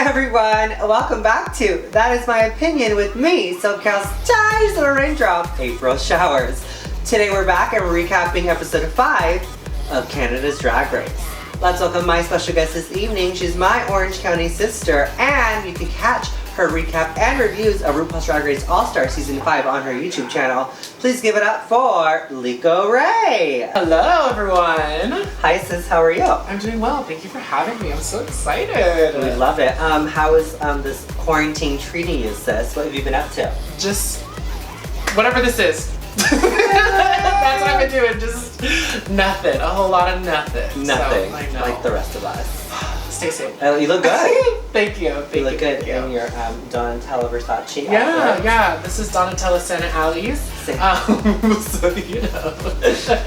everyone, welcome back to That Is My Opinion with me, SoCal's Ties and a Raindrop, April Showers. Today we're back and we're recapping episode 5 of Canada's Drag Race. Let's welcome my special guest this evening. She's my Orange County sister, and you can catch her recap and reviews of RuPaul's Drag Race All-Star Season 5 on her YouTube channel. Please give it up for Leeko Rae. Hello, everyone. Hi, sis. How are you? I'm doing well. Thank you for having me. I'm so excited. We love it. How is this quarantine treating you, sis? What have you been up to? Just whatever this is. That's what I've been doing. Just nothing. A whole lot of nothing. Nothing. So, I know. Like the rest of us. Stay safe. You look good. Thank you. You look good in your Donatella Versace outfit. Yeah. This is Donatella Santa Ali's. So, you know.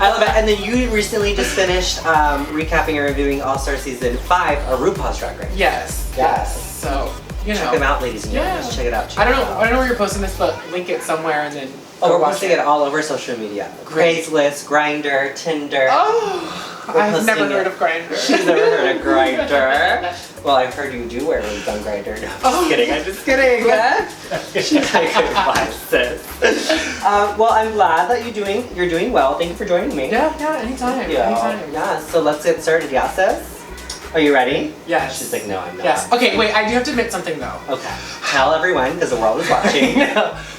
I love it. And then you recently just finished recapping and reviewing All-Star Season 5 of RuPaul's Drag Race. Yes. So, you know. Check them out, ladies and gentlemen. Check it out. I don't know where you're posting this, but link it somewhere and then. We're posting it all over social media. Craigslist, Grindr, Tinder. Oh, I've never heard of Grindr. She's never heard of Grindr. Well, I've heard you do wear rings on Grindr. No, I'm just kidding. She's like, goodbye, sis. Well, I'm glad that you're doing well. Thank you for joining me. Yeah, anytime. Anytime. Yeah, so let's get started. Yeah, sis? Are you ready? Yes. She's like, no, I'm not. Yes. Okay, wait, I do have to admit something though. Okay. Tell everyone, because the world is watching.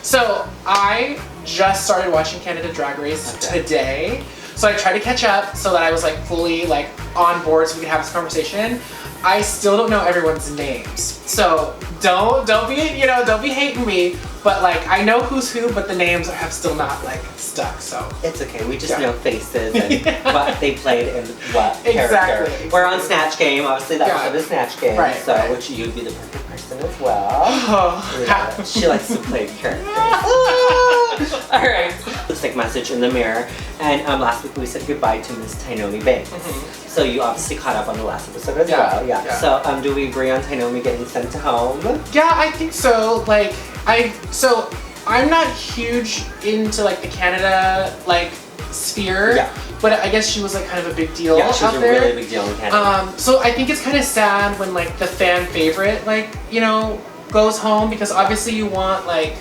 So, I just started watching Canada Drag Race today. So I tried to catch up so that I was like fully like on board so we could have this conversation. I still don't know everyone's names. So don't be hating me, but like I know who's who, but the names have still not like stuck. So it's okay. We just know faces and what they played and what character. Exactly. We're on Snatch Game. Obviously that was the Snatch Game. Right. So which you'd be the perfect person as well. Oh. She likes to play characters. Alright. Lipstick message in the mirror. And last week we said goodbye to Miss Tynomi Banks. So you obviously caught up on the last episode as well. Yeah. So do we agree on Tynomi getting sent home? Yeah, I think so. Like I'm not huge into like the Canada like sphere. Yeah. But I guess she was like kind of a big deal out there. Yeah, she was a really big deal in Canada. So I think it's kind of sad when like the fan favorite like, goes home, because obviously you want like,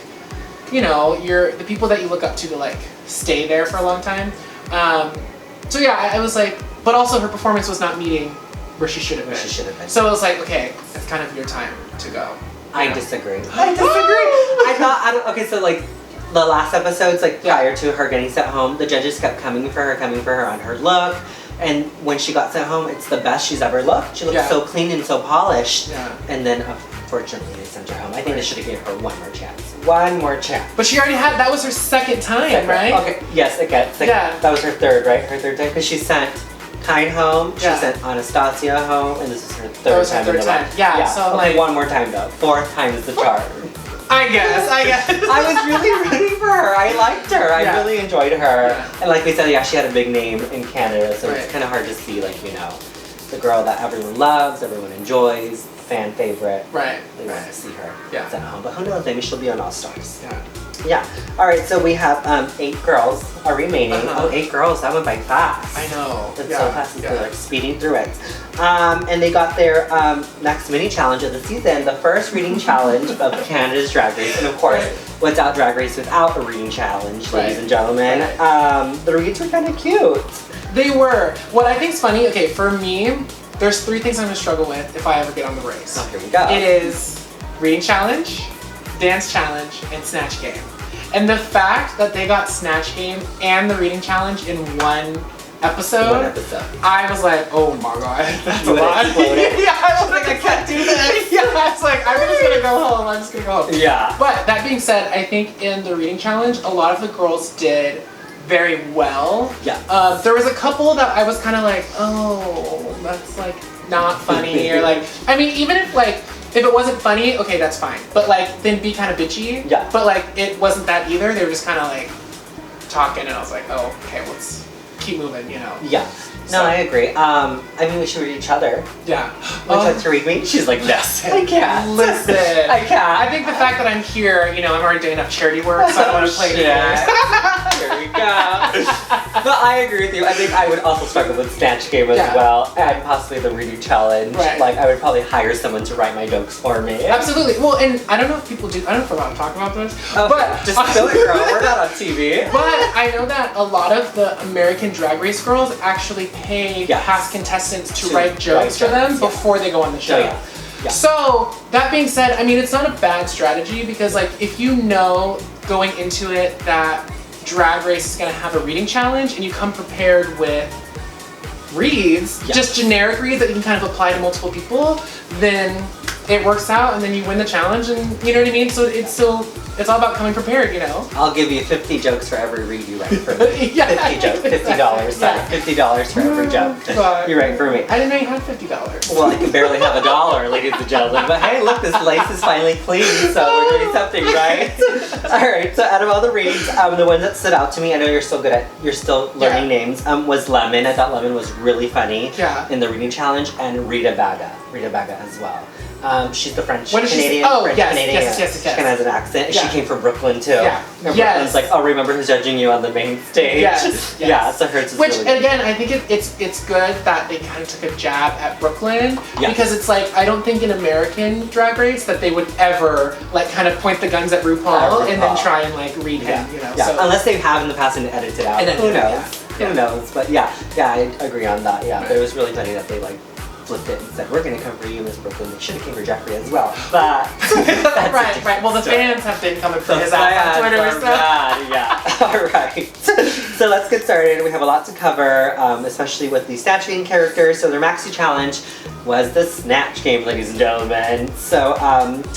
the people that you look up to like stay there for a long time. So yeah, I was like, but also her performance was not meeting where she should have been. So it was like, okay, it's kind of your time to go. I disagree. Okay, so like the last episodes, like prior to her getting sent home, the judges kept coming for her on her look. And when she got sent home, it's the best she's ever looked. She looked so clean and so polished. Yeah. And then unfortunately they sent her home. I think they should have given her one more chance. One more chance. But she already had, that was her second time, right? Okay, yes, again. That was her third, right? Her third time, because she sent Kyne home, she sent Anastarzia home, and this is her third time. Yeah, so okay, like, one more time though. Fourth time is the charm. I guess. I was really rooting for her. I liked her. I really enjoyed her. Yeah. And like we said, she had a big name in Canada, so it's kind of hard to see, like, the girl that everyone loves, everyone enjoys, fan favorite. Right. They want to see her sent home. But who knows, maybe she'll be on All Stars. Yeah. Alright, so we have 8 girls are remaining. Oh, 8 girls, that went by fast. I know. That's so fast, they're like speeding through it. And they got their next mini challenge of the season, the first reading challenge of Canada's Drag Race. And of course, what's out Drag Race without a reading challenge, ladies and gentlemen? The reads were kind of cute. They were. What I think is funny, okay, for me, there's 3 things I'm going to struggle with if I ever get on the race. Oh, here we go. It is reading challenge, dance challenge, and snatch game. And the fact that they got snatch game and the reading challenge in one episode, I was like, oh my god, that's a lot. I was like, I can't do this. I was like, I'm just gonna go home. Yeah. But that being said, I think in the reading challenge, a lot of the girls did very well. Yeah. There was a couple that I was kind of like, oh, that's like not funny, or like, I mean, even if like, if it wasn't funny, okay, that's fine. But like, then be kind of bitchy. Yeah. But like, it wasn't that either. They were just kind of like talking, and I was like, oh, okay, let's keep moving, Yeah. No, I agree. I mean, we should read each other. Yeah. Would you like to read me? She's like, yes. I can't. Listen. I can't. I think the fact that I'm here, I'm already doing enough charity work, so I don't want to play games. Here we go. Yeah. But I agree with you. I think I would also struggle with Snatch Game as well, and possibly the reading challenge. Right. Like, I would probably hire someone to write my jokes for me. Absolutely. Well, and I don't know if people do. I don't know if we're allowed to talk about this, but just spill it, girl. We're not on TV. But I know that a lot of the American Drag Race girls actually pay past contestants to write jokes for them before they go on the show. Yeah. So that being said, I mean, it's not a bad strategy because, like, if you know going into it that Drag Race is going to have a reading challenge and you come prepared with reads, just generic reads that you can kind of apply to multiple people, then it works out and then you win the challenge, and you know what I mean? So it's all about coming prepared, you know? I'll give you 50 jokes for every read you write for me. 50 jokes, $50. Sorry, $50 for every joke you write for me. I didn't know you had $50. Well, I can barely have $1, ladies and gentlemen. But hey, look, this lace is finally clean, so we're doing something right. All right, so out of all the reads, the one that stood out to me, I know you're still learning names, was Lemon. I thought Lemon was really funny in the reading challenge, and Rita Baga as well. She's the French Canadian. Yes. She kind of has an accent. Yeah. She came from Brooklyn too. Yeah. Brooklyn's like, oh, remember who's judging you on the main stage? Yes. Yeah, so hers is really good. Again, I think it's good that they kind of took a jab at Brooklyn because it's like, I don't think in American Drag Race that they would ever like kind of point the guns at RuPaul and then try and like read him, you know. Yeah. So, unless they have in the past and edited it out. And then, who knows? Who knows? But yeah, I agree on that. Yeah, but it was really funny that they like flipped it and said, we're going to come for you, Miss Brooklyn. They should have came for Jeffrey as well. But right. Well, the fans have been coming for his ass on Twitter. All right. So let's get started. We have a lot to cover, especially with the Snatch Game characters. So their maxi challenge was the Snatch Game, ladies and gentlemen. So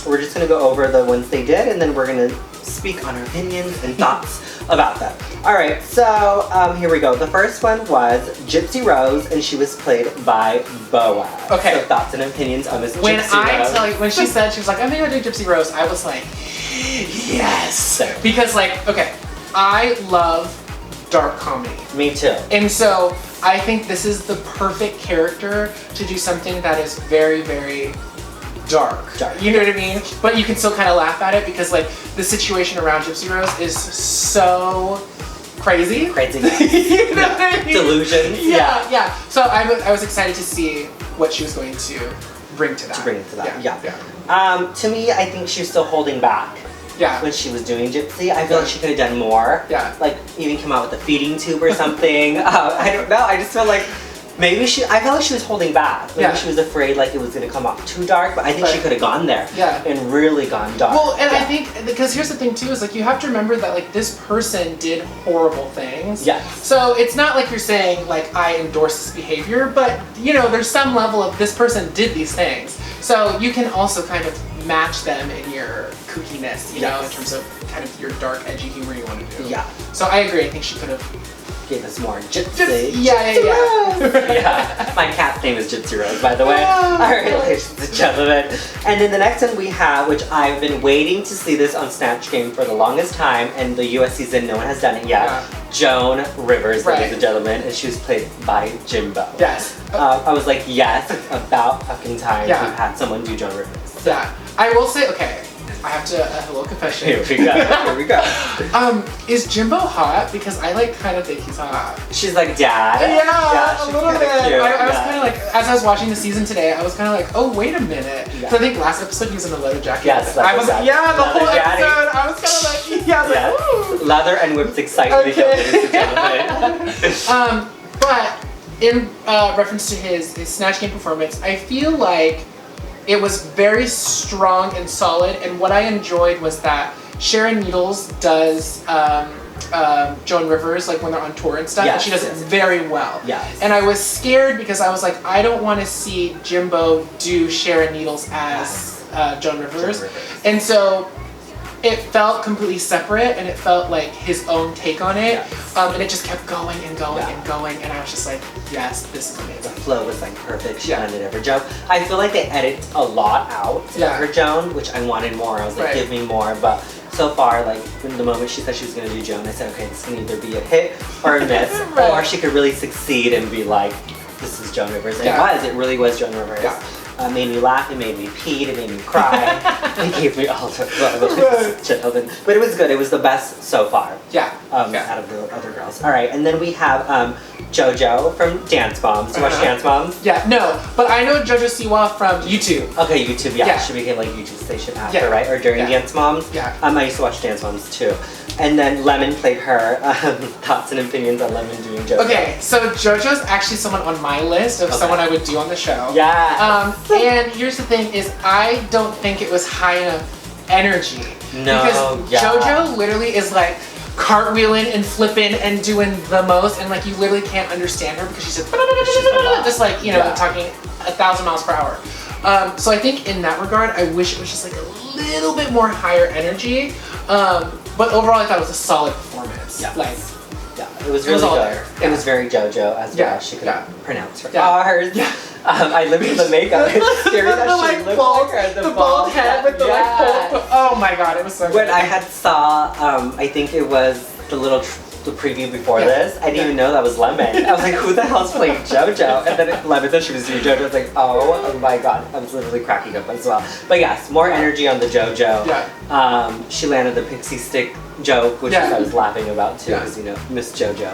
we're just going to go over the ones they did, and then we're going to speak on our opinions and thoughts about them. All right, so here we go. The first one was Gypsy Rose, and she was played by Boa. Okay. So thoughts and opinions on Miss Gypsy Rose. When she said, she was like, I'm gonna do Gypsy Rose, I was like, yes. Because like, okay, I love dark comedy. Me too. And so I think this is the perfect character to do something that is very, very dark. You know what I mean? But you can still kind of laugh at it because like the situation around Gypsy Rose is so crazy. You know what I mean? Delusions. Yeah. So I was excited to see what she was going to bring to that. Yeah. To me, I think she was still holding back. Yeah. When she was doing Gypsy, I feel like she could have done more. Yeah. Like even come out with a feeding tube or something. I don't know. I just feel like maybe I felt like she was holding back. Maybe she was afraid like it was going to come off too dark, but I think she could have gone there and really gone dark. Well, and I think, because here's the thing too, is like you have to remember that like this person did horrible things. Yes. So it's not like you're saying like I endorse this behavior, but you know, there's some level of this person did these things. So you can also kind of match them in your kookiness, you know, in terms of kind of your dark, edgy humor you want to do. Yeah. So I agree, I think she could have gave us more Gypsy. Yeah. My cat's name is Gypsy Rose, by the way. All right, ladies and gentlemen. And then the next one we have, which I've been waiting to see this on Snatch Game for the longest time, and the US season, no one has done it yet. Joan Rivers, ladies and gentlemen, and she was played by Jimbo. Yes. I was like, yes, it's about fucking time we've had someone do Joan Rivers. Yeah. I will say, okay, I have to, a little confession. Here we go. Is Jimbo hot? Because I like kind of think he's hot. She's like dad. Yeah, a little bit. Cute. I was kind of like, as I was watching the season today, I was kind of like, oh, wait a minute. So I think last episode he was in a leather jacket. Yes, I was, the whole jacket. episode, I was kind of like, I was like, ooh. Leather and whipped excitedly, ladies and gentlemen. But in reference to his Snatch Game performance, I feel like it was very strong and solid, and what I enjoyed was that Sharon Needles does Joan Rivers, like when they're on tour and stuff, and she does it very well. Yes. And I was scared because I was like, I don't want to see Jimbo do Sharon Needles as Joan Rivers. And so it felt completely separate, and it felt like his own take on it, and it just kept going and going and going, and I was just like, yes, this is amazing. The flow was like perfect. She landed every joke. I feel like they edit a lot out of her Joan, which I wanted more. I was like, give me more, but so far, like, from the moment she said she was going to do Joan, I said, okay, this can either be a hit or a miss, or she could really succeed and be like, this is Joan Rivers. And it really was Joan Rivers. made me laugh, it made me pee, it made me cry. It gave me all the but it was good. It was the best so far. Yeah. Out of the other girls. All right, and then we have JoJo from Dance Moms. You watch Dance Moms? Yeah, no, but I know JoJo Siwa from YouTube. Okay, YouTube. Yeah, she became like YouTube station after, right? Or during Dance Moms. Yeah. I used to watch Dance Moms too. And then Lemon played her. Thoughts and opinions on Lemon doing JoJo. Okay, so JoJo's actually someone on my list of someone I would do on the show. Yeah. And here's the thing: is I don't think it was high enough energy. No. Because JoJo literally is like cartwheeling and flipping and doing the most, and like you literally can't understand her because she's just like talking 1,000 miles per hour. So I think in that regard, I wish it was just like a little bit more higher energy. But overall, I thought it was a solid performance. Yeah. Like, it was really good. Yeah. It was very JoJo as well. She could pronounce her R's. Yeah. I lived with the makeup. It's scary that she looked like her. The bald head with the oh my god, it was so good. When I had saw, I think it was the preview before this, I didn't even know that was Lemon. I was like, who the hell's playing JoJo? And then Lemon said she was doing JoJo. I was like, oh my god. I was literally cracking up as well. But yes, more energy on the JoJo. Yeah. She landed the pixie stick joke, which I was laughing about too, because Miss JoJo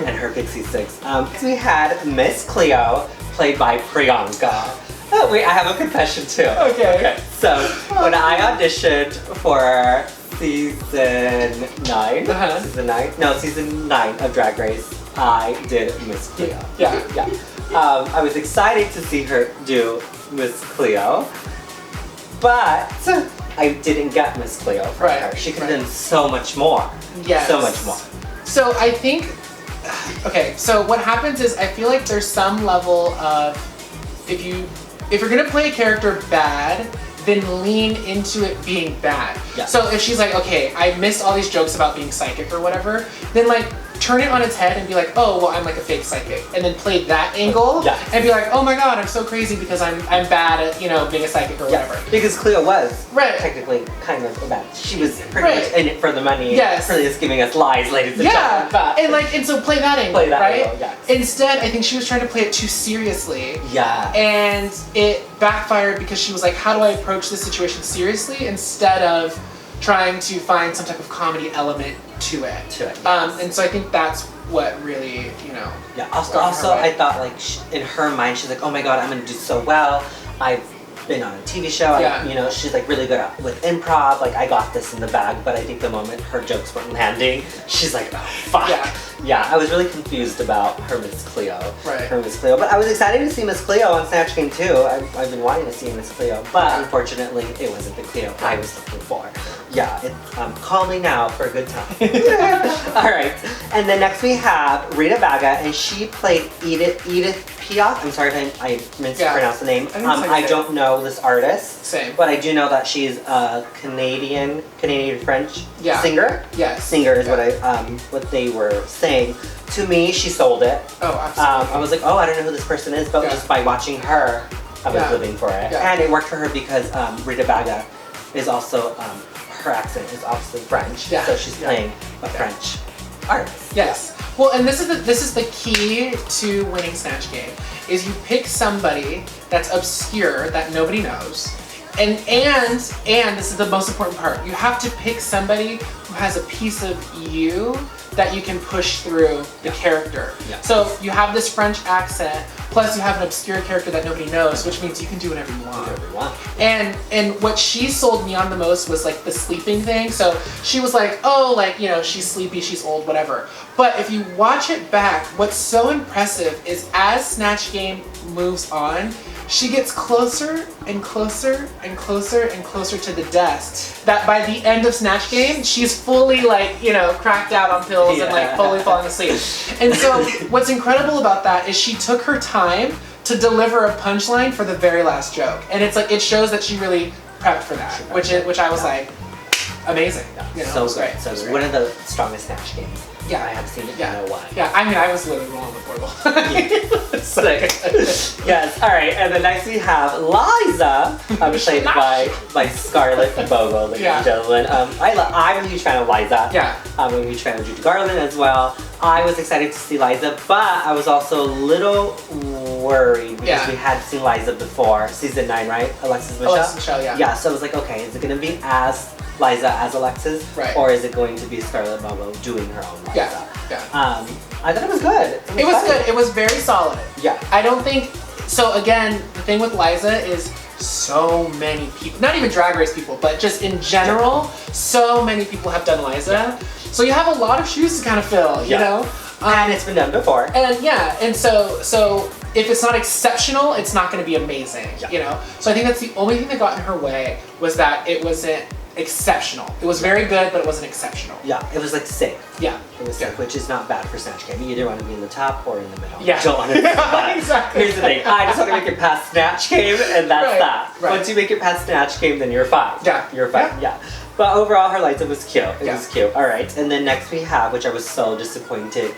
and her pixie sticks. We had Miss Cleo, played by Priyanka. Oh, wait, I have a confession too. Okay. So, when I auditioned for season 9? Season 9? No, season 9 of Drag Race, I did Miss Cleo. Yeah. I was excited to see her do Miss Cleo, but I didn't get Miss Cleo from her. She could have done so much more. Yes. So much more. So I think, so what happens is I feel like there's some level of, if you're gonna play a character bad, then lean into it being bad. Yeah. So if she's like, okay, I missed all these jokes about being psychic or whatever, then like turn it on its head and be like, oh, well, I'm like a fake psychic. And then play that angle and be like, oh my god, I'm so crazy because I'm bad at, being a psychic or whatever. Because Cleo was technically kind of bad. She was pretty much in it for the money. Yes. Really just giving us lies, ladies and gentlemen. And so play that angle, Angle, yes. Instead, I think she was trying to play it too seriously. Yeah. And it backfired because she was like, how do I approach this situation seriously instead of trying to find some type of comedy element to it. Yes. And so I think that's what really, Yeah. Also, I thought like in her mind, she's like, oh my god, I'm gonna do so well. I've been on a TV show. She's like really good with improv. Like I got this in the bag. But I think the moment her jokes weren't landing, she's like, oh fuck. Yeah. I was really confused about her Miss Cleo. Her Miss Cleo. But I was excited to see Miss Cleo on Snatch Game too. I've been wanting to see Miss Cleo, but unfortunately, it wasn't the Cleo I was looking for. Yeah, call me now for a good time. All right, and then next we have Rita Baga, and she played Edith Piaf. I'm sorry if I mispronounced the name. I don't know this artist. Same. But I do know that she's a Canadian French singer. Yes. Singer is what they were saying. To me, she sold it. Oh, absolutely. I was like, oh, I don't know who this person is, but just by watching her, I was living for it. And it worked for her because Rita Baga is also, her accent is obviously French. So she's playing a French artist. Yes. Well, and this is the key to winning Snatch Game, is you pick somebody that's obscure that nobody knows. And this is the most important part, you have to pick somebody who has a piece of you that you can push through the character. So you have this French accent, plus you have an obscure character that nobody knows, which means you can do whatever you want. And what she sold me on the most was like the sleeping thing. So she was like, oh, like, she's sleepy, she's old, whatever. But if you watch it back, what's so impressive is as Snatch Game moves on, she gets closer and closer and closer and closer to the desk, that by the end of Snatch Game, she's fully like, cracked out on pills and like fully falling asleep. And so what's incredible about that is she took her time to deliver a punchline for the very last joke. And it's like, it shows that she really prepped for that, which I was like, amazing. So great. So one of the strongest Snatch Games. I have seen it. You know why? I mean, I was literally wrong before the Sick. Yes. All right. And then next we have Liza, played by Scarlett and BoBo, ladies and gentlemen. I'm a huge fan of Liza. I'm a huge fan of Judy Garland as well. I was excited to see Liza, but I was also a little worried because we had seen Liza before, season 9, right? Alexis Michelle? Alexis Michelle, yeah. Yeah, so I was like, okay, is it gonna be as Liza as Alexis? Right. Or is it going to be Scarlett BoBo doing her own Liza? Yeah. I thought it was good. It was good. It was very solid. Yeah. I don't think, so again, the thing with Liza is so many people, not even Drag Race people, but just in general, so many people have done Liza. Yeah. So you have a lot of shoes to kind of fill, you know? And it's been done before. And so if it's not exceptional, it's not going to be amazing, you know? So I think that's the only thing that got in her way was that it wasn't exceptional. It was very good, but it wasn't exceptional. Yeah, it was like safe. Yeah. It was safe, which is not bad for Snatch Game. You either want to be in the top or in the middle. Yeah. You don't want to be in the bottom. Exactly. Here's the thing. I just want to make it past Snatch Game, and that's that. Right. Once you make it past Snatch Game, then you're fine. Yeah. You're fine. Yeah. But overall, her Liza was cute. It was cute. All right. And then next we have, which I was so disappointed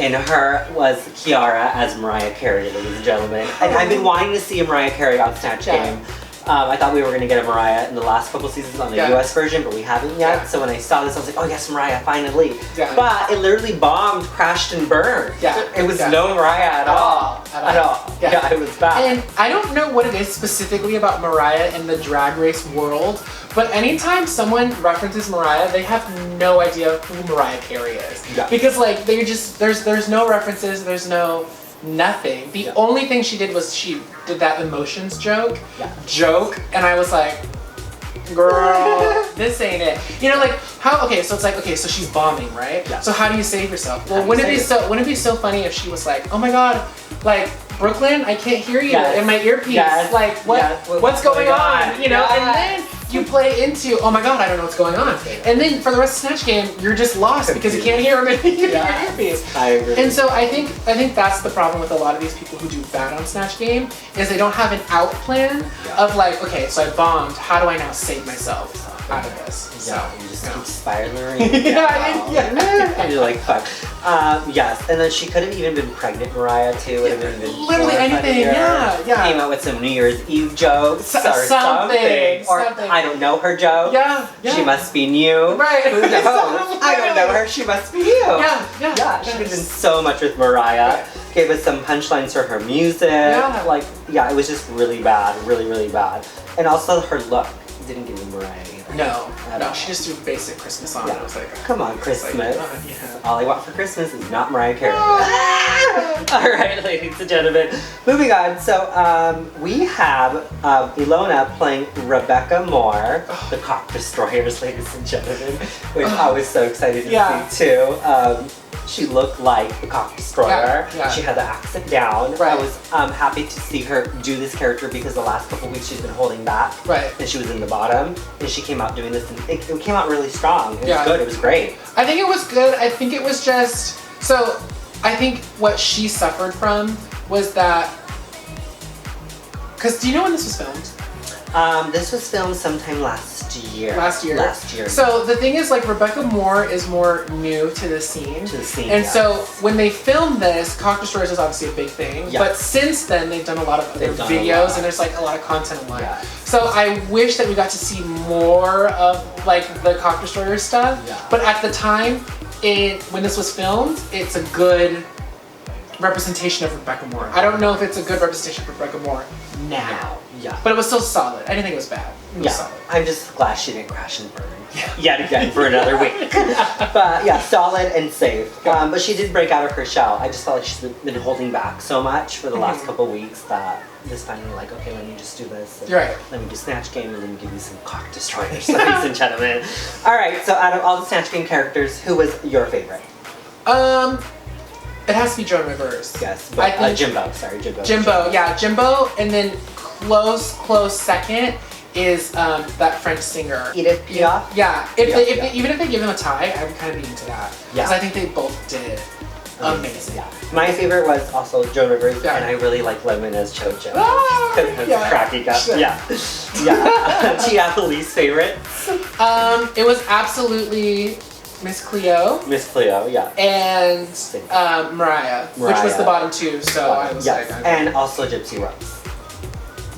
in her, was Kiara as Mariah Carey, ladies and gentlemen. And I've been wanting to see a Mariah Carey on Snatch Game. I thought we were going to get a Mariah in the last couple seasons on the US version, but we haven't yet. So when I saw this, I was like, oh yes, Mariah, finally. But it literally bombed, crashed, and burned. It was no Mariah at all. At all. Yeah, it was bad. And I don't know what it is specifically about Mariah in the Drag Race world, but anytime someone references Mariah, they have no idea who Mariah Carey is. Because like, they just, there's no references, there's no nothing. The only thing she did was she did that emotions joke, and I was like, girl, this ain't it. You know, like how? Okay, so it's like, okay, so she's bombing, right? So how do you save yourself? Well, wouldn't it be so funny if she was like, oh my god, like Brooklyn, I can't hear you in my earpiece. Like what's going on? You know, and then you play into, oh my god, I don't know what's going on. And then for the rest of Snatch Game, you're just lost because you can't hear him in your earpiece. I agree. And so I think that's the problem with a lot of these people who do bad on Snatch Game, is they don't have an out plan of like, okay, so I bombed, how do I now save myself out of this? You just keep spiraling. And you're like, fuck. Yes, and then she could have even been pregnant, Mariah, too. Would have been literally anything, Came out with some New Year's Eve jokes or something. Or I don't know her joke. She must be new. Right. Who knows? I don't know her. She must be new. She could have done so much with Mariah. Gave us some punchlines for her music. Like, it was just really bad. Really, really bad. And also her look didn't give me Mariah either. No, she just threw basic Christmas on. I was like, come on, Christmas. Like, all I want for Christmas is not Mariah Carey. All right, ladies and gentlemen. Moving on. So we have Ilona playing Rebecca Moore, the Cock Destroyers, ladies and gentlemen, which I was so excited to see too. She looked like the Cock Destroyer. She had the accent down. I was happy to see her do this character because the last couple weeks she's been holding back. And she was in the bottom. And she came out doing this and it came out really strong. It was good. It was great. I think it was good. I think it was just, so I think what she suffered from was that, because do you know when this was filmed? This was filmed sometime last year. Last year. So the thing is, like, Rebecca Moore is more new to the scene. And so when they filmed this, Cock Destroyers was obviously a big thing. But since then, they've done a lot of other videos and there's like a lot of content online. So I wish that we got to see more of like the Cock Destroyer stuff. But at the time, when this was filmed, it's a good representation of Rebecca Moore. I don't know if it's a good representation of Rebecca Moore now. But it was still solid. I didn't think it was bad. It was solid. I'm just glad she didn't crash and burn yet again for another week. But solid and safe. But she did break out of her shell. I just felt like she's been holding back so much for the last couple weeks that this finally like, okay, let me just do this. Let me do Snatch Game and let me give you some Cock Destroyers, ladies and gentlemen. All right, so out of all the Snatch Game characters, who was your favorite? It has to be Joan Rivers. Yes, but Jimbo. Sorry, Jimbo. Jimbo, and then close second is that French singer. Edith Piaf? Even if they give them a tie, I would kind of be into that. Because I think they both did amazing. My favorite was also Joan Rivers, and I really like Lemon as Chocho. Cracking up. Tia, least favorite? It was absolutely Miss Cleo. And Mariah, which was the bottom two, so I was like... And also Gypsy Rose.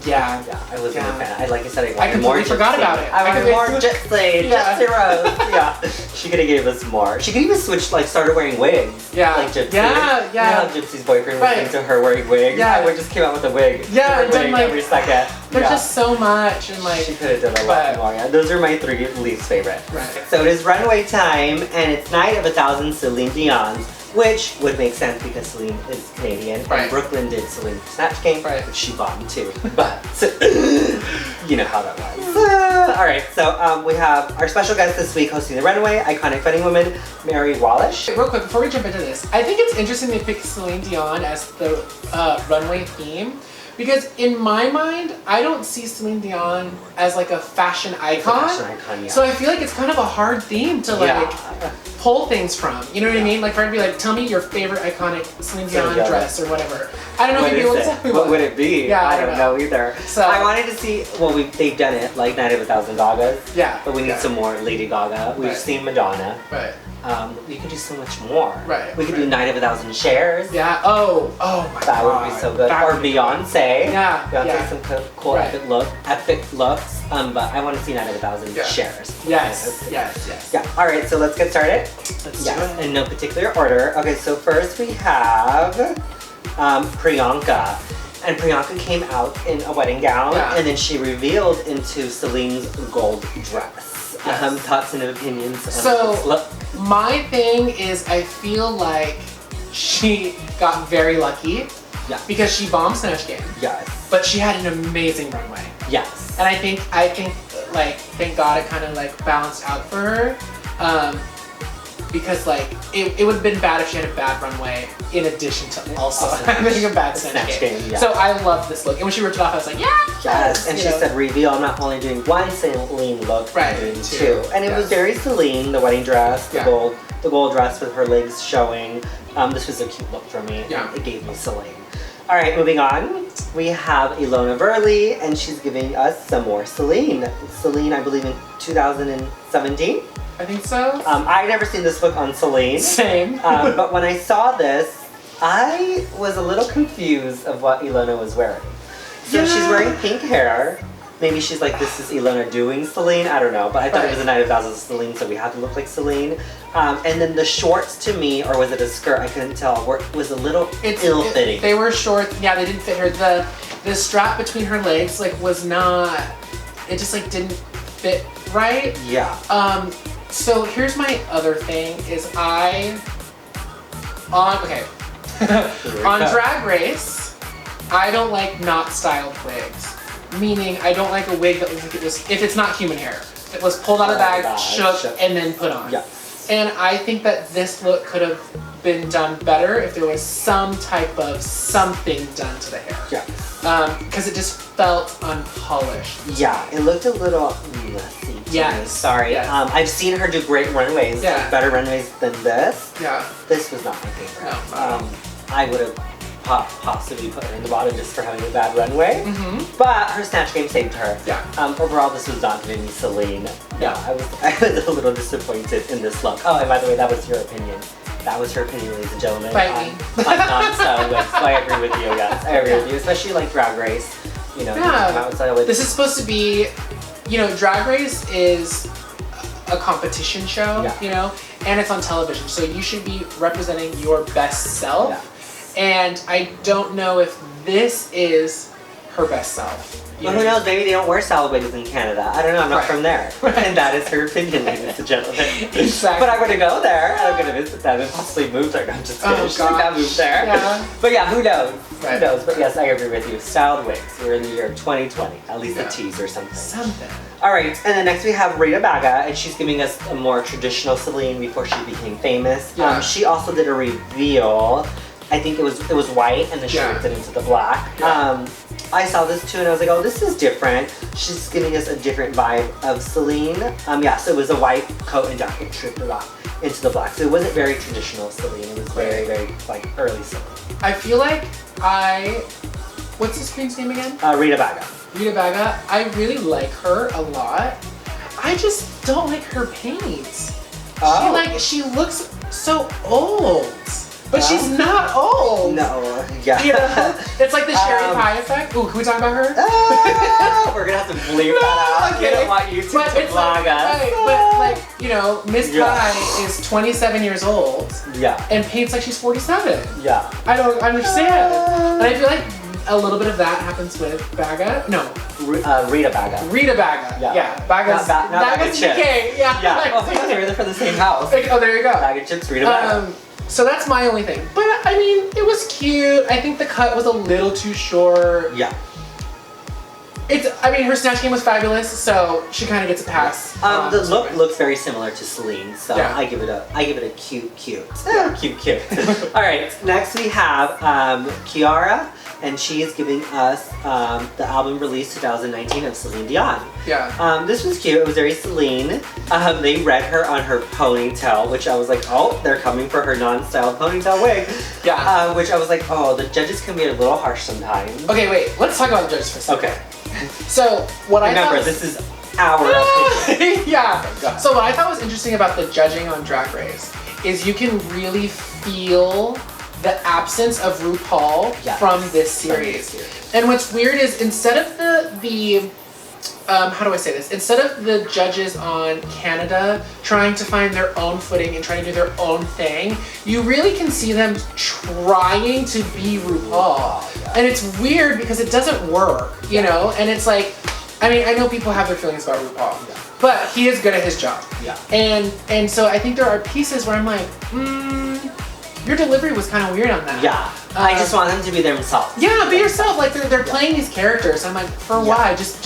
Yeah. Yeah, I wasn't a fan. Like I said, I completely forgot about it. I wanted more Gypsy. Yeah. Gypsy Rose. Yeah. She could have gave us more. She could even switch, like, started wearing wigs. Yeah. Like Gypsy. Yeah. You know how Gypsy's boyfriend was into her wearing wigs? Yeah. I would just came out with a wig. Yeah, and then, like, every second. There's just so much, and like she could have done a lot more. Yeah, those are my 3 least favorite. Right. So it is runway time, and it's Night of 1,000 Celine Dion's, which would make sense because Celine is Canadian, and Brooklyn did Celine Snatch Game, but she bombed too. But you know how that was. All right, so we have our special guest this week hosting the runway, iconic fighting woman, Mary Wallish. Real quick, before we jump into this, I think it's interesting they picked Celine Dion as the runway theme. Because in my mind, I don't see Celine Dion as like a fashion icon. Yeah. So I feel like it's kind of a hard theme to like pull things from. You know what I mean? Like for her to be like, tell me your favorite iconic Celine Dion dress or whatever. I don't know if you'd be able to tell me what would it be? Yeah, I don't know either. So I wanted to see, well, they've done it, like Night of 1,000 Gagas. Yeah. But we need some more Lady Gaga. We've seen Madonna. Right. We could do so much more. Right. We could do Night of 1,000 Shares. Yeah. Oh my God. That would be so good. Or Beyonce. Yeah. Beyonce, some cool epic looks. But I want to see Night of 1,000 Shares. Yes. Yeah. All right. So let's get started. Let's do it. In no particular order. Okay. So first we have Priyanka. And Priyanka came out in a wedding gown, and then she revealed into Celine's gold dress. Thoughts and opinions on this look? My thing is, I feel like she got very lucky. Yeah. Because she bombed Snatch Game. Yes. But she had an amazing runway. Yes. And I think, like, thank God it kind of like balanced out for her. Because like it would have been bad if she had a bad runway in addition to also having a bad Snatch Game. Yeah. So I love this look, and when she ripped it off, I was like, yes. And she said, reveal, I'm not only doing one Celine look, I'm doing 2. And it was very Celine, the wedding dress, the gold dress with her legs showing. This was a cute look for me. Yeah. It gave me Celine. All right, moving on. We have Ilona Verley, and she's giving us some more Celine. Celine, I believe in 2017. I think so. I'd never seen this look on Celine. Same. But when I saw this, I was a little confused of what Ilona was wearing. So she's wearing pink hair. Maybe she's like, this is Ilona doing Celine. I don't know. But I thought it was a Night of 1,000 Celine, so we had to look like Celine. And then the shorts to me, or was it a skirt? I couldn't tell. Was a little ill-fitting. They were short. Yeah, they didn't fit her. The strap between her legs like was not. It just like didn't fit right. Yeah. So here's my other thing is on Drag Race, I don't like not styled wigs. Meaning I don't like a wig that looks like it was, if it's not human hair, it was pulled out of the bag, shook, and then put on. Yeah. And I think that this look could have been done better if there was some type of something done to the hair. Yeah. Because it just felt unpolished. Yeah, it looked a little messy. Yes. Sorry. Yes. I've seen her do great runways, like better runways than this. Yeah. This was not my favorite. No. I would have possibly put her in the bottom just for having a bad runway. But her Snatch Game saved her. Yeah. Overall, this was not giving me Celine. Yeah. I was a little disappointed in this look. Oh, and by the way, that was your opinion. That was her opinion, ladies and gentlemen. Fight me. On non-style wigs. So I agree with you, yes. I agree with you, especially like Drag Race. You know, this is supposed to be, you know, Drag Race is a competition show, you know, and it's on television. So you should be representing your best self. Yeah. And I don't know if this is her best self. Well, who knows? Maybe they don't wear salad wigs in Canada. I don't know. I'm not from there. And that is her opinion, ladies and gentlemen. Exactly. But I'm going to go there. I'm going to visit them and possibly move there. I'm just kidding. She might not move there. Yeah. But yeah, who knows? Who knows? But yes, I agree with you. Styled wigs. We're in the year 2020. At least a tease or something. All right. And then next we have Rita Baga. And she's giving us a more traditional Celine before she became famous. Yeah. She also did a reveal. I think it was white and then she ripped it into the black. Yeah. I saw this too and I was like, oh, this is different. She's giving us a different vibe of Celine. So it was a white coat and jacket, stripped it off into the black. So it wasn't very traditional Celine. It was very, very like early Celine. I feel like what's this queen's name again? Rita Baga. Rita Baga. I really like her a lot. I just don't like her paint. She looks so old. But she's not old. No. Yeah. You know? It's like the Sherry Pie effect. Ooh, can we talk about her? We're gonna have to bleep that out. Okay. I don't want you to vlog us. Right, but like, you know, Miss Pie is 27 years old. Yeah. And paints like she's 47. Yeah. I don't understand. And I feel like a little bit of that happens with Baga. No. Rita Baga. Rita Baga. Yeah. Baga's Baga Chips. decay. Yeah. Yeah. Oh, because they're from the same house. Oh, there you go. Baga Chips, Rita Baga. So that's my only thing. But I mean, it was cute. I think the cut was a little too short. Yeah. I mean, her Snatch game was fabulous, so she kind of gets a pass. The look looks very similar to Celine, so yeah. I give it a cute. Cute. All right, next we have Kiara, and she is giving us the album release 2019 of Celine Dion. Yeah. This was cute. It was very Celine. They read her on her ponytail, which I was like, oh, they're coming for her non-style ponytail wig. Yeah. Which I was like, oh, the judges can be a little harsh sometimes. Okay, wait. Let's talk about the judges for a second. Okay. So what Remember, this is our opinion. Yeah. So what I thought was interesting about the judging on Drag Race is you can really feel the absence of RuPaul from this series. And what's weird is instead of the how do I say this? Instead of the judges on Canada trying to find their own footing and trying to do their own thing, you really can see them trying to be RuPaul. And it's weird because it doesn't work, you know? And it's like, I mean, I know people have their feelings about RuPaul, but he is good at his job. Yeah. And so I think there are pieces where I'm like, your delivery was kind of weird on that. Yeah. I just want them to be themselves. Yeah, be yourself. Like they're playing these characters. I'm like, for why? Just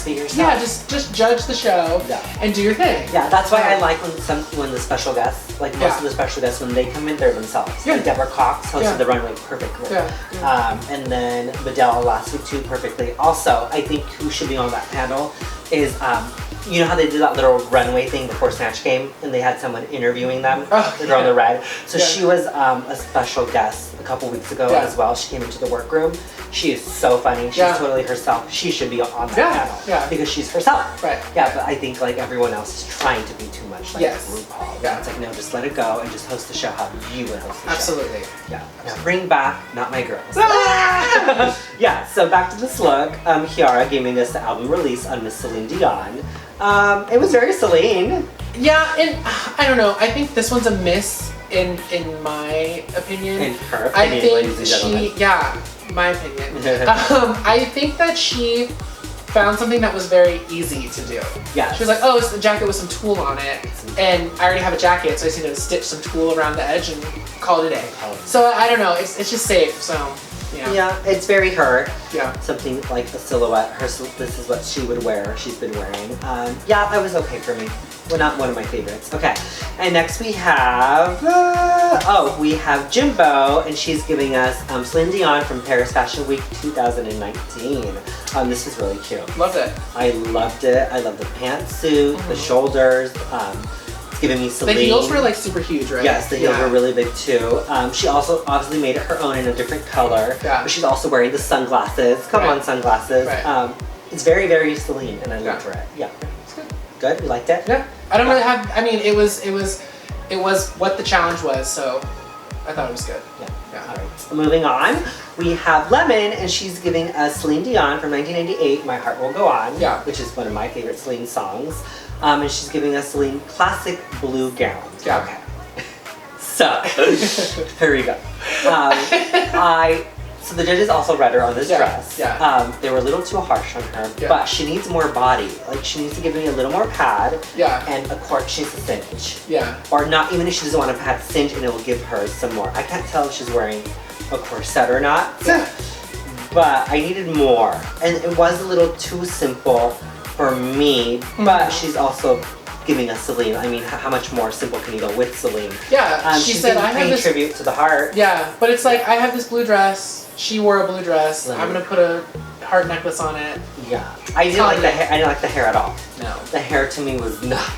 be yourself. Yeah, just judge the show and do your thing. Yeah, that's why I like when the special guests, like most of the special guests, when they come in, they're themselves. Yeah. Like Deborah Cox hosted the Runway perfectly. Yeah. And then Vidal last week too perfectly. Also, I think who should be on that panel is you know how they did that little runway thing before Snatch Game, and they had someone interviewing them, the girl in the red. So she was a special guest a couple weeks ago as well. She came into the workroom. She is so funny. She's totally herself. She should be on that panel because she's herself. Right. Yeah, but I think like everyone else is trying to be too much like RuPaul. Yeah. It's like, no, just let it go and just host the show how you would host the show. Absolutely. Yeah. Now bring back Not My Girls. Yeah, so back to this look. Kiara giving us the album release on Miss Celine Dion. It was very Celine. Yeah, and I don't know. I think this one's a miss in my opinion. In her opinion, I think ladies and gentlemen. My opinion. I think that she found something that was very easy to do. Yeah. She was like, oh, it's the jacket with some tulle on it, and I already have a jacket, so I just need to stitch some tulle around the edge and call it a day. So I don't know. It's just safe. So. Yeah, it's very her. Yeah. Something like a silhouette. This is what she would wear. She's been wearing. Yeah, it was okay for me. Well, not one of my favorites. Okay. And next we have, we have Jimbo, and she's giving us Celine Dion from Paris Fashion Week 2019. This is really cute. Loved it. I loved it. I love the pantsuit, the shoulders. It's giving me Celine. The heels were like super huge, right? Yes, the heels were really big too. She also obviously made it her own in a different color. Yeah. But she's also wearing the sunglasses. Come on, sunglasses. Right. It's very, very Celine, and I loved it. Yeah. It's good. Good? You liked it? Yeah. I don't really have. I mean, it was what the challenge was, so I thought it was good. Yeah. All right. Moving on, we have Lemon, and she's giving us Celine Dion from 1998. My Heart Will Go On. Yeah. Which is one of my favorite Celine songs. And she's giving us Celine classic blue gown. Yeah. Okay. So, here we go. So the judges also read her on this dress. Yeah. They were a little too harsh on her, but she needs more body. Like she needs to give me a little more pad. Yeah. And of course she needs a cinch. Yeah. Or not, even if she doesn't want a pad, cinch, and it will give her some more. I can't tell if she's wearing a corset or not. Yeah. But I needed more, and it was a little too simple for me. But she's also giving us Celine. I mean, how much more simple can you go with Celine? Yeah. She said, "I have this tribute to the heart." Yeah, but it's like I have this blue dress. She wore a blue dress. I'm gonna put a heart necklace on it. Yeah. I didn't like the hair. I didn't like the hair at all. No. The hair to me was not.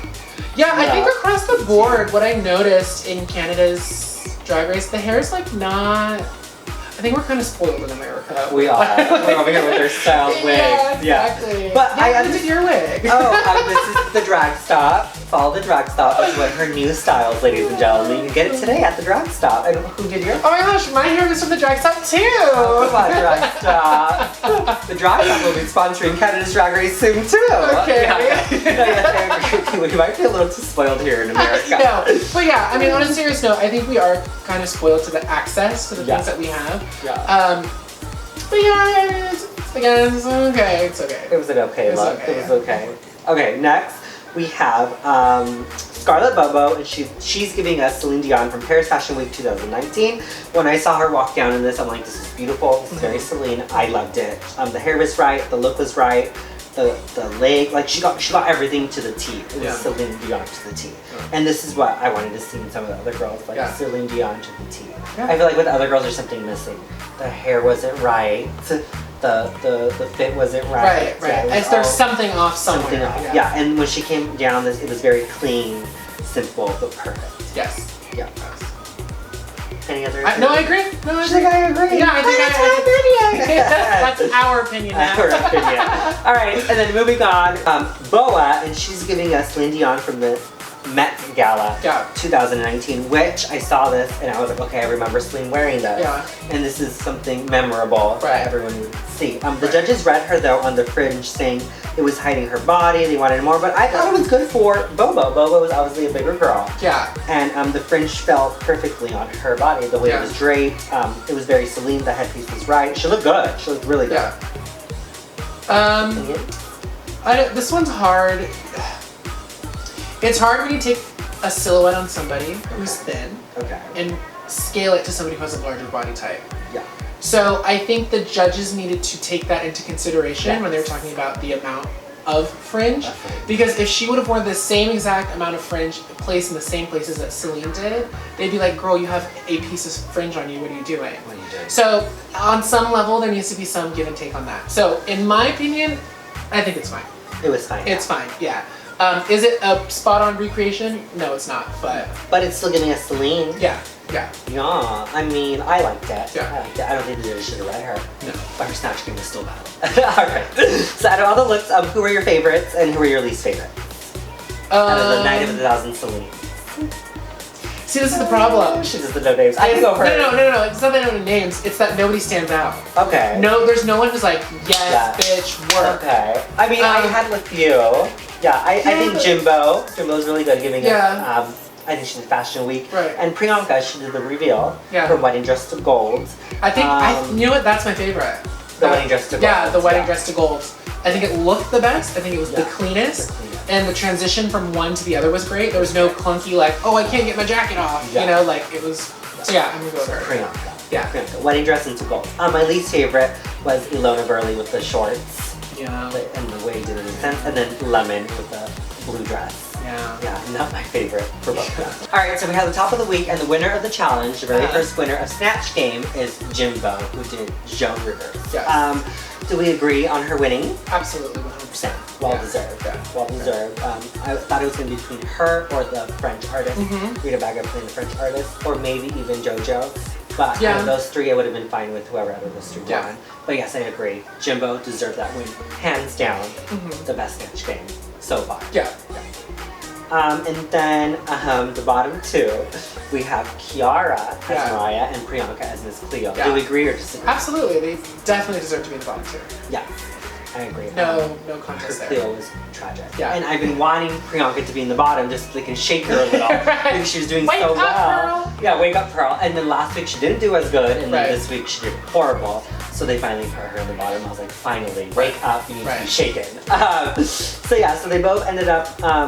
Yeah, I think across the board, what I noticed in Canada's Drag Race, the hair is like not. I think we're kind of spoiled in America. We are. We're over here with our style wigs. Yeah, exactly. But I did your wig. Oh, the drag stop. Follow the drag stop. That's what her new styles, ladies and gentlemen. You can get it today at the drag stop. And who did yours? Oh my gosh, my hair is from the drag stop too. Oh, come on, drag stop. The drag stop will be sponsoring Canada's Drag Race soon too. Okay. Yeah. We might be a little too spoiled here in America. No, but yeah, I mean, on a serious note, I think we are kind of spoiled to the access to the things that we have. Yeah. But yeah, it's okay. It's okay. It was an okay look. It was okay. Okay, next we have Scarlett BoBo, and she's giving us Celine Dion from Paris Fashion Week 2019. When I saw her walk down in this, I'm like, this is beautiful. This is very Celine. I loved it. The hair was right. The look was right. The leg, like she got everything to the T. It was Celine Dion to the T. And this is what I wanted to see in some of the other girls, like Celine Dion to the T. I feel like with the other girls there's something missing. The hair wasn't right. The fit wasn't right. Right. There's something off somewhere. Something off. Yeah. And when she came down, it was very clean, simple, but perfect. Yes. Yeah. Any other? No, I agree. No, She's like, I agree. Yeah, I think that's my opinion. That's our opinion now. Our opinion. All right, and then moving on, Boa, and she's giving us Celine Dion from the Met Gala 2019, which I saw this and I was like, okay, I remember Celine wearing this. Yeah. And this is something memorable that everyone would see. The judges read her though on the fringe saying it was hiding her body, they wanted more, but I thought it was good for BoBo. BoBo was obviously a bigger girl. Yeah. And the fringe fell perfectly on her body, the way it was draped. It was very Celine, the headpiece was right. She looked good. She looked really good. This one's hard. It's hard when you take a silhouette on somebody who's thin and scale it to somebody who has a larger body type. Yeah. So I think the judges needed to take that into consideration when they were talking about the amount of fringe. Because if she would have worn the same exact amount of fringe placed in the same places that Celine did, they'd be like, girl, you have a piece of fringe on you, what are you doing? So on some level, there needs to be some give and take on that. So in my opinion, I think it's fine. It was fine. It's fine, yeah. Is it a spot-on recreation? No, it's not, but it's still giving us Celine. Yeah. Yeah, I mean, I liked it. Yeah. I liked it. I don't think the judges should have read her. No. But her Snatch game was still bad. Alright. So out of all the looks, who were your favorites and who were your least favorites? Out of the Night of 1,000 Celine. See, this is the problem. She doesn't know names. I can go first. No. It's not that I don't know names. It's that nobody stands out. Okay. No, there's no one who's like, yes, bitch, work. Okay. I mean, I had a few. Yeah, I think Jimbo's really good giving us, I think she did Fashion Week. Right. And Priyanka, she did the reveal from Wedding Dress to Gold. I think, you know what, that's my favorite. The Wedding Dress to Gold. Yeah, the Wedding Dress to Gold. I think it looked the best. I think it was the cleanest. And the transition from one to the other was great. There was no clunky like, oh, I can't get my jacket off. You know, like it was, so yeah, I'm gonna go with her. Priyanka. Yeah. Priyanka. Wedding Dress into Gold. My least favorite was Ilona Verley with the shorts. Yeah. And the way it didn't make sense. And then Lemon with the blue dress. Yeah, not my favorite for both of them. Alright, so we have the top of the week, and the winner of the challenge, the very first winner of Snatch Game, is Jimbo, who did Joan Rivers. Yes. Do we agree on her winning? Absolutely, 100%. Well deserved. Well deserved. I thought it was going to be between her or the French artist, Rita Baga playing the French artist, or maybe even JoJo. But out of those three, I would have been fine with whoever out of those three won. But yes, I agree. Jimbo deserved that win, hands down. The best Snatch Game so far. Yeah. And then the bottom two, we have Kiara as Mariah and Priyanka as Miss Cleo. Do we agree or disagree? Absolutely, they definitely deserve to be in the bottom two. Yeah, I agree. No contest there. Cleo was tragic. Yeah. And I've been wanting Priyanka to be in the bottom just so they can shake her a little because she was doing so well. Pearl. Yeah, wake up, Pearl. And then last week she didn't do as good, and then this week she did horrible. So they finally put her in the bottom. I was like, finally, wake up, you need to be shaken. So they both ended up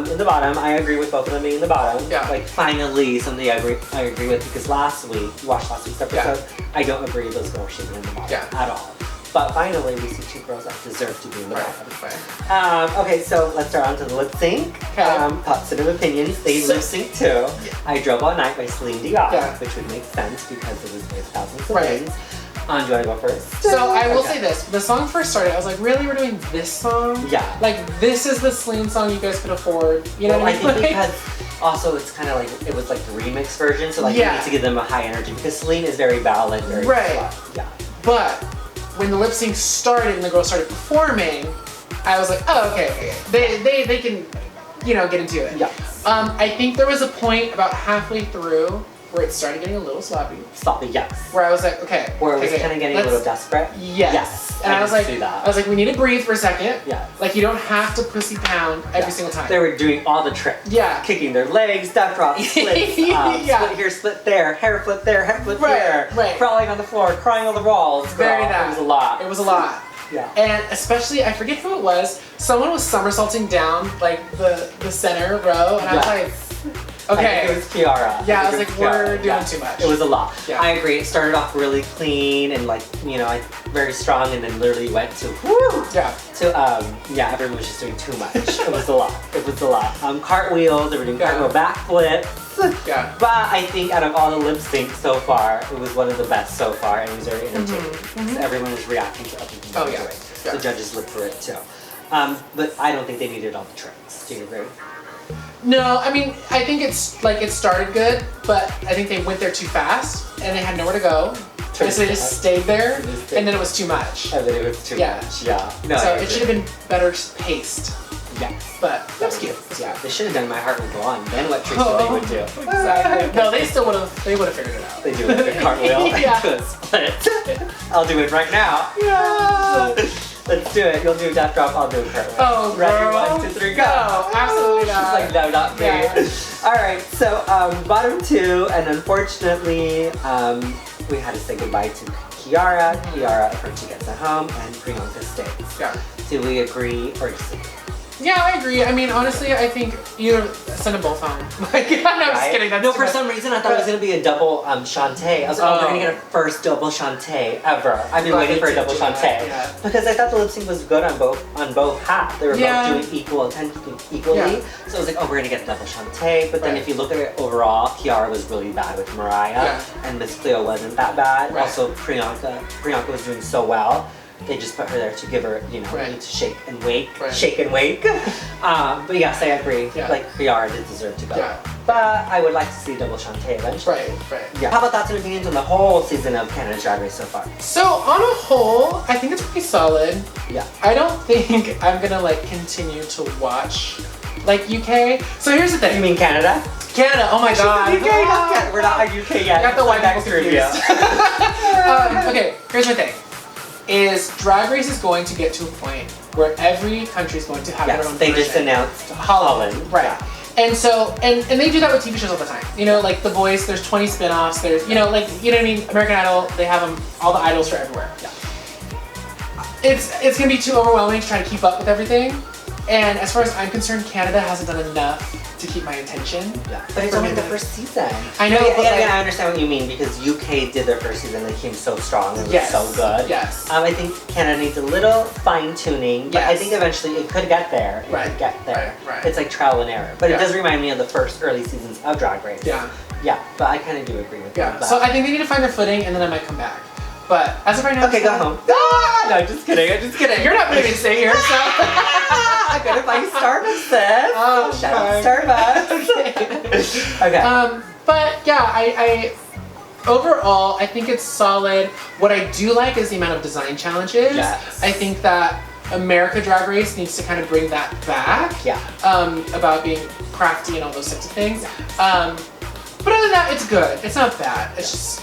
in the bottom. I agree with both of them being in the bottom. Yeah. Like finally, something I agree with, because last week, watched last week's episode, I don't agree those girls should be in the bottom at all. But finally, we see two girls that deserve to be in the bottom. Okay, so let's start on to the lip sync. Positive opinions. They lip sync too. I Drove All Night by Celine Dion, which would make sense because it was by 1,000 Celines. Do you want to go first? So I will say this. When the song first started, I was like, really? We're doing this song? Yeah. Like, this is the Celine song you guys could afford. You know what I mean? I think because also it's kind of like, it was like the remix version, so like you need to give them a high energy because Celine is very ballad, very soft. Yeah. But when the lip sync started and the girls started performing, I was like, oh, okay. They can get into it. Yeah. I think there was a point about halfway through where it started getting a little sloppy. Sloppy, yes. Where I was like, okay. Where it was kind of getting a little desperate. Yes. And I was like, we need to breathe for a second. Yeah. Like, you don't have to pussy pound every single time. They were doing all the tricks. Yeah. Kicking their legs, death drops, splits, split here, split there, hair flip there, hair flip here. Right. Crawling on the floor, crying on the walls. Very that. It was a lot. It was a lot. Yeah. And especially, I forget who it was, someone was somersaulting down, like, the center row, and I was like, okay. I think it was Kiara. Yeah, I was like, we're doing too much. It was a lot. Yeah. I agree. It started off really clean and like, very strong, and then literally went to whoo. Yeah. To everyone was just doing too much. It was a lot. It was a lot. Cartwheels, they were doing cartwheel backflips. Yeah. But I think out of all the lip syncs so far, it was one of the best so far, and it was very entertaining. Because everyone was reacting to other people doing. Yeah. The judges lived for it too. But I don't think they needed all the tricks. Do you agree? No, I mean, I think it's like it started good, but I think they went there too fast and they had nowhere to go. And so they just stayed there, and then it was too much. And then it was too much, yeah. No, so it should have been better paced. Yeah. But that was cute. Yeah, they should have done My Heart Will Go On. Then what tricks they would do. Exactly. No, they still would have figured it out. They do like a cartwheel Yeah. and a split. I'll do it right now. Yeah. Let's do it. You'll do a death drop, I'll do a cartwheel. Oh, ready? girl. 1, 2, 3, go. No, absolutely not. She's like, no, not me. Yeah. Alright, so bottom 2, and unfortunately, we had to say goodbye to Kiara. Kiara, of course, she gets at home, and Priyanka stays. Yeah. Do we agree or disagree? Yeah, I agree. I mean, honestly, I think you send them both home. Like, no, I'm just kidding. That's no, for some reason I thought it was gonna be a double Shantae. I was like, we're gonna get a first double Shantae ever. I've been waiting for a double Shantae because I thought the lip sync was good on both halves. They were both doing equally. Yeah. So I was like, oh, we're gonna get a double Shantae. But then if you look at it overall, Kiara was really bad with Mariah, and Miss Cleo wasn't that bad. Right. Also, Priyanka was doing so well. They just put her there to give her, to shake and wake. Shake and wake. But yes, I agree. Yeah. Like, Kiara did deserve to go. Yeah. But I would like to see double Shantae eventually. Right. Yeah. How about thoughts and opinions on the whole season of Canada's Drag Race so far? So, on a whole, I think it's pretty solid. Yeah. I don't think I'm gonna, continue to watch, UK. So here's the thing. You mean Canada? Canada, oh my god. UK, not Canada. We're not UK yet. I got the white people confused. Okay, here's my thing. Is Drag Race is going to get to a point where every country is going to have their own version. They just announced Holland. Right. Yeah. And so, and they do that with TV shows all the time. Like The Voice, there's 20 spin-offs, there's, you know what I mean? American Idol, they have them, all the idols are everywhere. Yeah. It's gonna be too overwhelming to try to keep up with everything. And as far as I'm concerned, Canada hasn't done enough to keep my attention. Yeah. But it's only the first season. I know, but I understand what you mean because UK did their first season, they came so strong and was so good. Yes. I think Canada needs a little fine-tuning, but I think eventually it could get there. It could get there. Right. It's like trial and error. But it does remind me of the first early seasons of Drag Race. Yeah. Yeah, but I kind of do agree with that. Yeah, so I think they need to find their footing and then I might come back. But as of right now, okay, go home. No, just kidding. I'm just kidding. You're not leaving to stay here, so. I'm gonna buy you Starbucks, sis. Oh, shout out Starbucks. Okay. But yeah, I overall I think it's solid. What I do like is the amount of design challenges. Yes. I think that America Drag Race needs to kind of bring that back. Yeah. About being crafty and all those types of things. But other than that, it's good. It's not bad. It's just.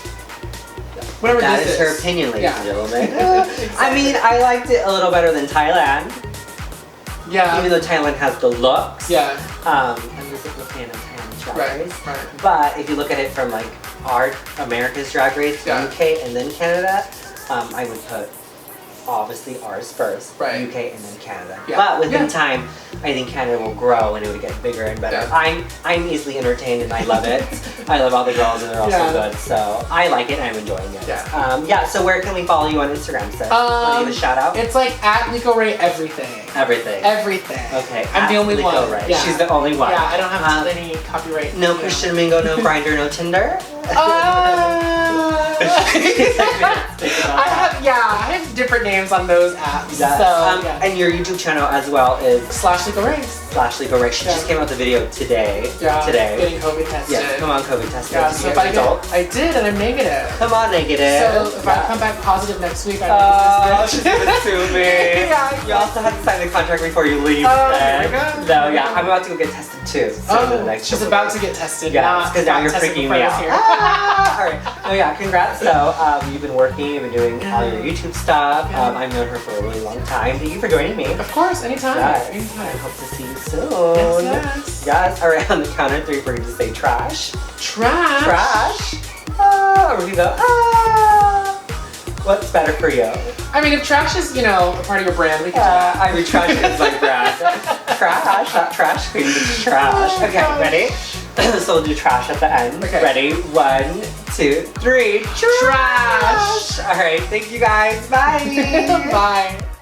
Whatever that is her opinion, ladies and gentlemen. Exactly. I mean, I liked it a little better than Thailand. Yeah. Even though Thailand has the looks. Yeah. I'm just a fan of Thailand's Drag Race. Right. But if you look at it from our America's Drag Race, UK, and then Canada, I would put obviously ours first, UK, and then Canada. Yeah. But within time, I think Canada will grow and it would get bigger and better. Yeah. I'm easily entertained and I love it. I love all the girls and they're all so good. So I like it and I'm enjoying it. Yeah. So where can we follow you on Instagram, sis? Want to give a shout out? It's at Leeko Rae everything. Everything. Okay. I'm the only one. Rae. Yeah. She's the only one. Yeah, I don't have any copyright. No Christian Mingo, no Grindr, no Tinder. think about that. I have different names on those apps. Yes. So, And your YouTube channel as well is /Leeko Rae. /Leeko Rae. She just came out with the video today. Today. Getting COVID tested. Yes, come on, COVID tested. Yeah, so if I did and I'm negative. Come on, negative. So if I come back positive next week, I she's gonna sue me. You also have to sign the contract before you leave. My God. No, I'm about to go get tested too. So she's about to get tested. Yeah, because now you're freaking me out. Alright. No, congrats though. You've been working, you've been doing all your YouTube stuff. I've known her for a really long time. Thank you for joining me. Of course, anytime. Yes. I hope to see you soon. Yes. Alright, on the count of 3, we're going to say trash. Trash. Trash. Or we can go, What's better for you? I mean, if trash is, a part of your brand, we can do that. I mean, trash is my brand. Trash, not trash queen, but trash. Okay, ready? So we'll do trash at the end. Okay. Ready? 1, 2, 3. Trash! Alright, thank you guys. Bye. Bye.